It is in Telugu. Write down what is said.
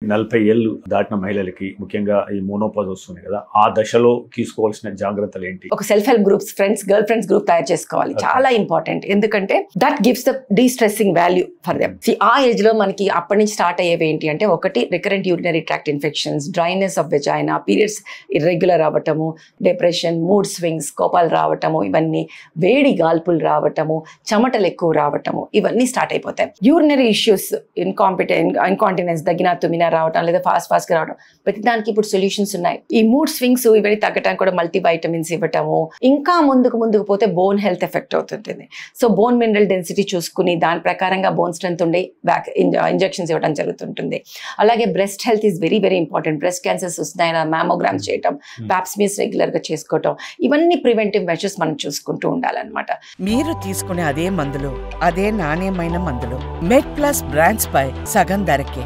40 ఏళ్ళు దాటిన మహిళలకి ముఖ్యంగా ఈ మోనోపాజ్ వస్తుంది కదా, ఆ దశలో తీసుకోవాల్సిన జాగ్రత్తలు ఏంటి? ఒక self help groups, girl friends group తయారు చేసుకోవాలి. చాలా ఇంపార్టెంట్. ఎందుకంటే that gives the destressing value for them. ఆ ఏజ్ లో మనకి అప్పటి నుంచి స్టార్ట్ అయ్యేవి ఏంటి అంటే, ఒకటి recurrent urinary tract infections, dryness of vagina, periods irregular అవ్వటము, డిప్రెషన్, మూడ్ స్వింగ్స్, కోపాలు రావటము, ఇవన్నీ వేడి గాల్పులు రావటము, చెమటలు ఎక్కువ రావటము, ఇవన్నీ స్టార్ట్ అయిపోతాయి. యూరినరీ ఇష్యూస్, ఇన్కాంటినెన్స్, దగ్గిన తుమ్మిన రావటం, లేదా ఫాస్ట్ గా రావడం, ప్రతి దానికి ఇప్పుడు సొల్యూషన్స్ ఉన్నాయి. ఈ మూడ్ స్వింగ్స్ ఇవన్నీ తగ్గడానికి కూడా మల్టీ వైటమిన్స్ ఇవ్వటము. ఇంకా ముందుకు పోతే బోన్ హెల్త్ ఎఫెక్ట్ అవుతుంటుంది. సో బోన్ మినరల్ డెన్సిటీ చూసుకుని దాని ప్రకారంగా బోన్ స్ట్రెంత్ ఉండి ఇంజెక్షన్స్ ఇవ్వడం జరుగుతుంటుంది. అలాగే breast health is very very important. Breast cancers వస్తున్నాయి, మ్యామోగ్రామ్స్ చేయటం, ప్యాప్స్మియర్స్ రెగ్యులర్ గా చేసుకోవటం, ఇవన్నీ ప్రివెంటివ్ మెజర్స్ మనం చూసుకుంటూ ఉండాలన్నమాట. మీరు తీసుకునే అదే మందులు, అదే నాణ్యమైన మందులు మెడ్ ప్లస్ బ్రాండ్స్ పై సగం ధరకే.